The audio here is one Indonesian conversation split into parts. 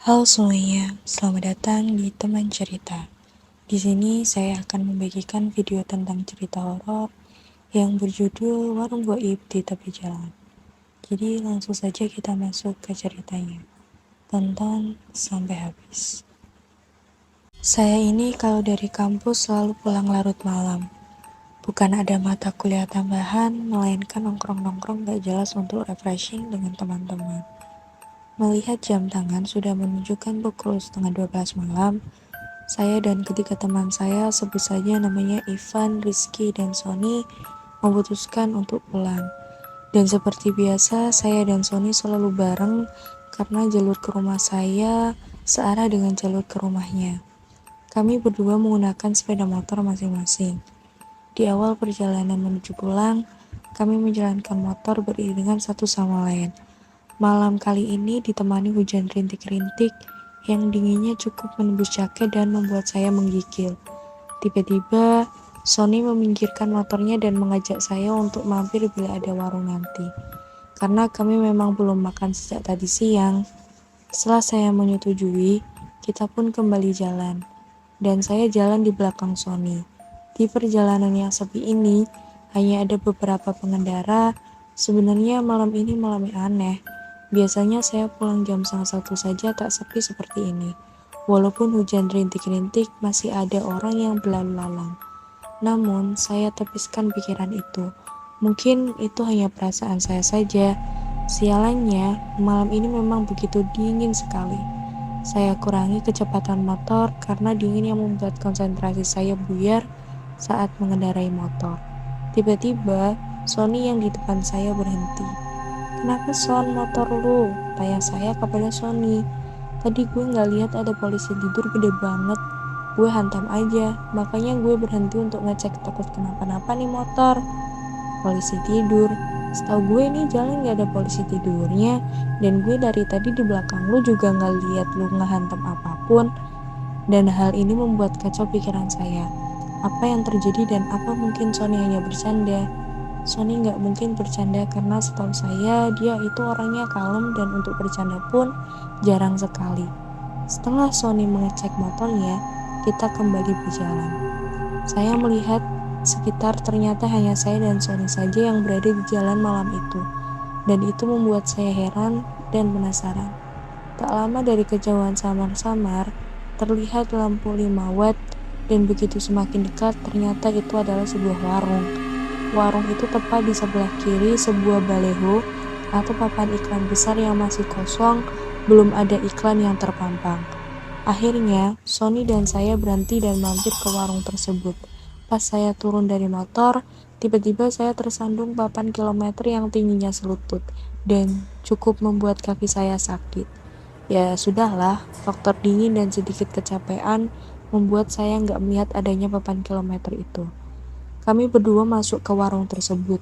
Halo semuanya, selamat datang di Teman Cerita. Di sini saya akan membagikan video tentang cerita horor yang berjudul Warung Goib di Tepi Jalan. Jadi langsung saja kita masuk ke ceritanya. Tonton sampai habis. Saya ini kalau dari kampus selalu pulang larut malam. Bukan ada mata kuliah tambahan, melainkan nongkrong-nongkrong gak jelas untuk refreshing dengan teman-teman. Melihat jam tangan sudah menunjukkan pukul setengah 12 malam, saya dan ketiga teman saya, sebut saja namanya Ivan, Rizky, dan Sony, memutuskan untuk pulang. Dan seperti biasa, saya dan Sony selalu bareng karena jalur ke rumah saya searah dengan jalur ke rumahnya. Kami berdua menggunakan sepeda motor masing-masing. Di awal perjalanan menuju pulang, kami menjalankan motor beriringan satu sama lain. Malam kali ini ditemani hujan rintik-rintik yang dinginnya cukup menembus jaket dan membuat saya menggigil. Tiba-tiba, Sony meminggirkan motornya dan mengajak saya untuk mampir bila ada warung nanti. Karena kami memang belum makan sejak tadi siang. Setelah saya menyetujui, kita pun kembali jalan. Dan saya jalan di belakang Sony. Di perjalanan yang sepi ini, hanya ada beberapa pengendara. Sebenarnya malam ini malam yang aneh. Biasanya saya pulang jam 1 saja tak sepi seperti ini. Walaupun hujan rintik-rintik, masih ada orang yang berlalu lalang. Namun, saya tepiskan pikiran itu. Mungkin itu hanya perasaan saya saja. Sialannya, malam ini memang begitu dingin sekali. Saya kurangi kecepatan motor karena dingin yang membuat konsentrasi saya buyar saat mengendarai motor. Tiba-tiba, Sony yang di depan saya berhenti. "Kenapa Son motor lu?" tanya saya kepada Sony. "Tadi gue nggak lihat ada polisi tidur gede banget. Gue hantam aja, makanya gue berhenti untuk ngecek takut kenapa-napa nih motor." "Polisi tidur? Setahu gue nih jalan gak ada polisi tidurnya, dan gue dari tadi di belakang lu juga gak lihat lu ngehantam apapun." Dan hal ini membuat kacau pikiran saya. Apa yang terjadi dan apa mungkin Sony hanya bercanda? Sony gak mungkin bercanda karena setahu saya dia itu orangnya kalem dan untuk bercanda pun jarang sekali. Setelah Sony mengecek motornya, kita kembali berjalan. Saya melihat sekitar, ternyata hanya saya dan Sony saja yang berada di jalan malam itu. Dan itu membuat saya heran dan penasaran. Tak lama dari kejauhan samar-samar, terlihat lampu 5 watt, dan begitu semakin dekat, ternyata itu adalah sebuah warung. Warung itu tepat di sebelah kiri sebuah baleho atau papan iklan besar yang masih kosong, belum ada iklan yang terpampang. Akhirnya, Sony dan saya berhenti dan mampir ke warung tersebut. Pas saya turun dari motor, tiba-tiba saya tersandung papan kilometer yang tingginya selutut dan cukup membuat kaki saya sakit. Ya sudahlah, faktor dingin dan sedikit kecapean membuat saya nggak melihat adanya papan kilometer itu. Kami berdua masuk ke warung tersebut.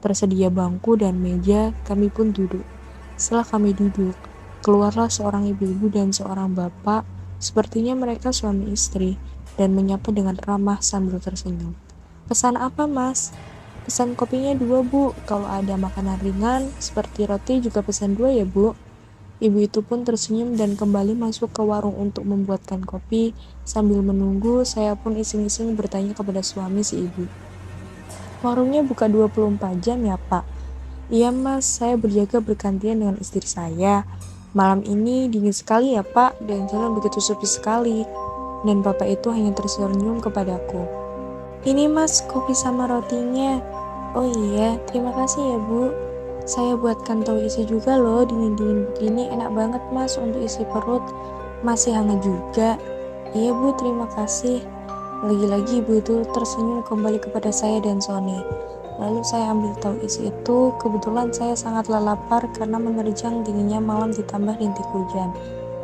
Tersedia bangku dan meja, kami pun duduk. Setelah kami duduk, keluarlah seorang ibu-ibu dan seorang bapak. Sepertinya mereka suami istri, dan menyapa dengan ramah sambil tersenyum. "Pesan apa, Mas?" "Pesan kopinya 2, Bu. Kalau ada makanan ringan, seperti roti juga pesan 2 ya, Bu." Ibu itu pun tersenyum dan kembali masuk ke warung untuk membuatkan kopi. Sambil menunggu, saya pun iseng-iseng bertanya kepada suami si ibu. "Warungnya buka 24 jam ya, Pak?" "Iya, Mas. Saya berjaga bergantian dengan istri saya. Malam ini dingin sekali ya, Pak, dan jalan begitu sepi sekali." Dan bapak itu hanya tersenyum kepadaku. "Ini, Mas, kopi sama rotinya." "Oh iya, terima kasih ya, Bu. Saya buatkan tahu isi juga loh, dingin-dingin begini enak banget, Mas, untuk isi perut. Masih hangat juga." "Iya, Bu, terima kasih." Lagi-lagi ibu itu tersenyum kembali kepada saya dan Sony. Lalu saya ambil tahu isi itu. Kebetulan saya sangatlah lapar karena menerjang dinginnya malam ditambah rintik hujan.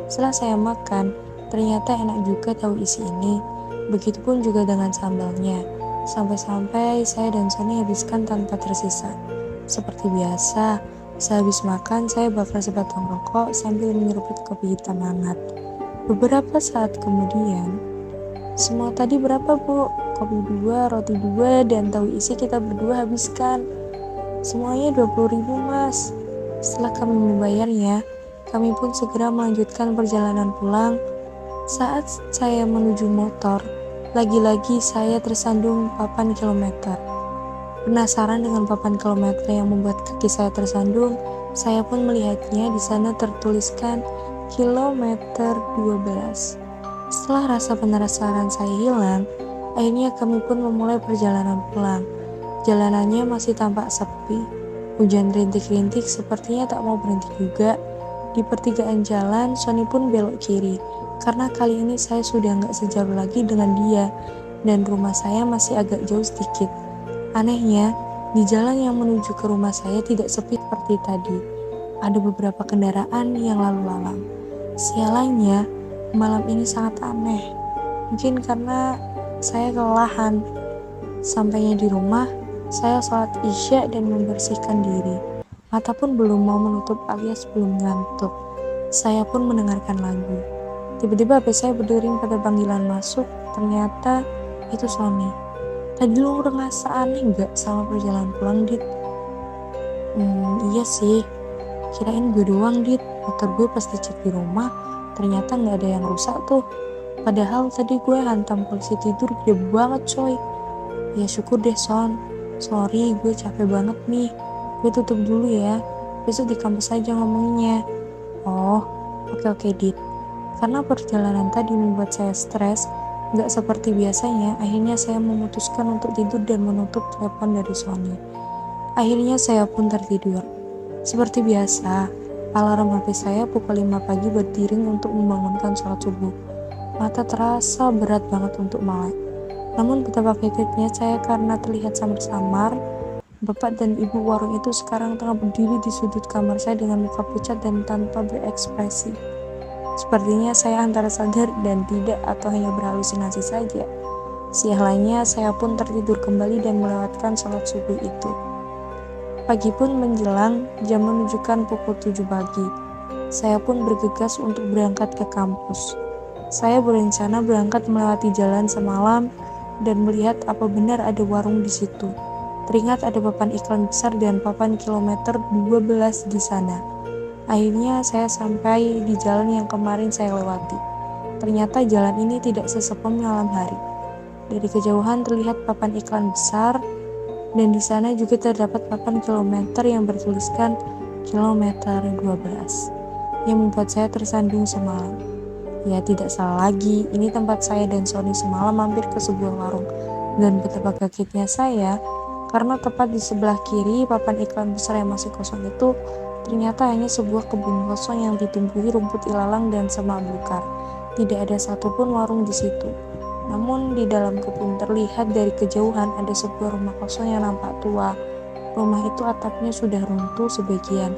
Setelah saya makan, ternyata enak juga tahu isi ini. Begitupun juga dengan sambalnya. Sampai-sampai saya dan Sony habiskan tanpa tersisa. Seperti biasa, sehabis makan saya bakar sebatang rokok sambil menyeruput kopi hitam hangat. Beberapa saat kemudian, "Semua tadi berapa, Bu?" "Kopi 2, roti 2, dan tahu isi kita berdua habiskan." "Semuanya 20.000, Mas." Setelah kami membayarnya, Kami pun segera melanjutkan perjalanan pulang. Saat saya menuju motor, lagi-lagi saya tersandung papan kilometer. Penasaran dengan papan kilometer yang membuat kaki saya tersandung, saya pun melihatnya di sana tertuliskan kilometer 12. Setelah rasa penasaran saya hilang, akhirnya kami pun memulai perjalanan pulang. Jalanannya masih tampak sepi. Hujan rintik-rintik sepertinya tak mau berhenti juga. Di pertigaan jalan, Sony pun belok kiri, karena kali ini saya sudah nggak sejauh lagi dengan dia, dan rumah saya masih agak jauh sedikit. Anehnya, di jalan yang menuju ke rumah saya tidak sepi seperti tadi. Ada beberapa kendaraan yang lalu lalang. Sialanya, malam ini sangat aneh. Mungkin karena saya kelelahan. Sampainya di rumah, saya sholat Isya dan membersihkan diri. Mata pun belum mau menutup alias belum ngantuk. Saya pun mendengarkan lagu. Tiba-tiba HP saya berdering pada panggilan masuk. Ternyata itu Sony. Tadi lu ngerasa aneh gak sama perjalanan pulang, Dit? Iya sih. Kirain gue doang, Dit. Motor gue pas dicek di rumah, ternyata gak ada yang rusak tuh. Padahal tadi gue hantam polisi tidur gede banget, coy. Ya syukur deh, Son. Sorry, gue capek banget nih. Gue tutup dulu ya. Besok di kampus aja ngomongnya. Oh, oke, Dit. Karena perjalanan tadi membuat saya stres, gak seperti biasanya, akhirnya saya memutuskan untuk tidur dan menutup telepon dari Sony. Akhirnya saya pun tertidur. Seperti biasa, alarm HP saya pukul 5 pagi berdering untuk membangunkan sholat subuh. Mata terasa berat banget untuk melek. Namun betapa kagetnya saya karena terlihat samar-samar, bapak dan ibu warung itu sekarang tengah berdiri di sudut kamar saya dengan muka pucat dan tanpa berekspresi. Sepertinya saya antara sadar dan tidak atau hanya berhalusinasi saja. Sialnya saya pun tertidur kembali dan melewatkan sholat subuh itu. Pagi pun menjelang, jam menunjukkan pukul 7 pagi. Saya pun bergegas untuk berangkat ke kampus. Saya berencana berangkat melewati jalan semalam dan melihat apa benar ada warung di situ. Teringat ada papan iklan besar dan papan kilometer 12 di sana. Akhirnya saya sampai di jalan yang kemarin saya lewati. Ternyata jalan ini tidak sesepem malam hari. Dari kejauhan terlihat papan iklan besar, dan di sana juga terdapat papan kilometer yang bertuliskan kilometer 12, yang membuat saya tersandung semalam. Ya tidak salah lagi, ini tempat saya dan Sony semalam mampir ke sebuah warung. Dan betapa kagetnya saya, karena tepat di sebelah kiri papan iklan besar yang masih kosong itu ternyata hanya sebuah kebun kosong yang ditumbuhi rumput ilalang dan semak belukar. Tidak ada satupun warung di situ. Namun di dalam kebun terlihat dari kejauhan ada sebuah rumah kosong yang nampak tua. Rumah itu atapnya sudah runtuh sebagian.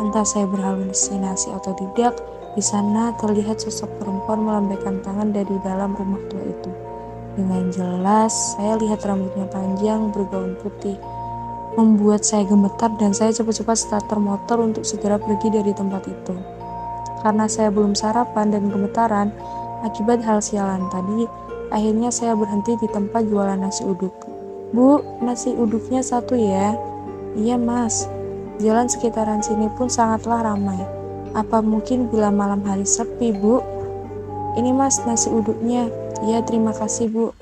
Entah saya berhalusinasi atau tidak, di sana terlihat sosok perempuan melambaikan tangan dari dalam rumah tua itu. Dengan jelas, saya lihat rambutnya panjang bergaun putih. Membuat saya gemetar dan saya cepat-cepat starter motor untuk segera pergi dari tempat itu. Karena saya belum sarapan dan gemetaran akibat hal sialan tadi, akhirnya saya berhenti di tempat jualan nasi uduk. Bu, nasi uduknya 1 ya? Iya mas. Jalan sekitaran sini pun sangatlah ramai. Apa mungkin bila malam hari sepi, Bu? Ini mas nasi uduknya. Iya terima kasih Bu.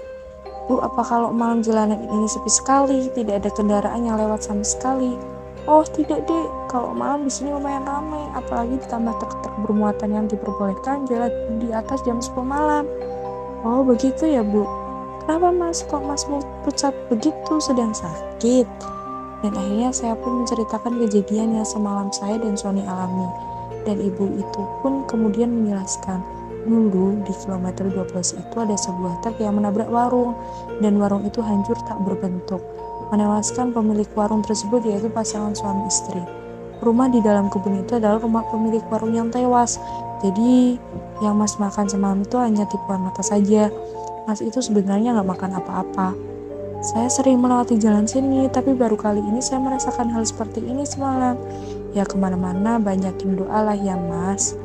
Bu, apa kalau malam jalanan ini sepi sekali, tidak ada kendaraan yang lewat sama sekali? Oh, tidak, Dek. Kalau malam di sini lumayan ramai, apalagi ditambah truk-truk bermuatan yang diperbolehkan jalan di atas jam 10 malam. Oh, begitu ya, Bu. Kenapa, Mas? Kok Mas pucat begitu, sedang sakit? Dan akhirnya saya pun menceritakan kejadian yang semalam saya dan Sony alami. Dan ibu itu pun kemudian menjelaskan, dulu di kilometer 12 itu ada sebuah truk yang menabrak warung, dan warung itu hancur tak berbentuk, menewaskan pemilik warung tersebut yaitu pasangan suami istri. Rumah di dalam kebun itu adalah rumah pemilik warung yang tewas. Jadi yang Mas makan semalam itu hanya tipuan mata saja. Mas itu sebenarnya gak makan apa-apa. Saya sering melewati jalan sini, tapi baru kali ini saya merasakan hal seperti ini semalam. Ya kemana-mana banyakin doa lah ya Mas.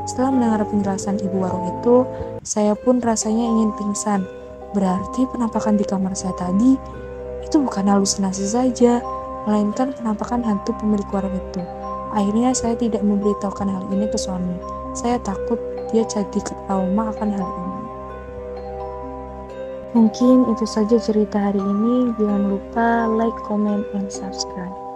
Setelah mendengar penjelasan ibu warung itu, saya pun rasanya ingin pingsan. Berarti penampakan di kamar saya tadi itu bukan halusinasi saja, melainkan penampakan hantu pemilik warung itu. Akhirnya saya tidak memberitahukan hal ini ke suami. Saya takut dia jadi trauma akan hal ini. Mungkin itu saja cerita hari ini. Jangan lupa like, comment, and subscribe.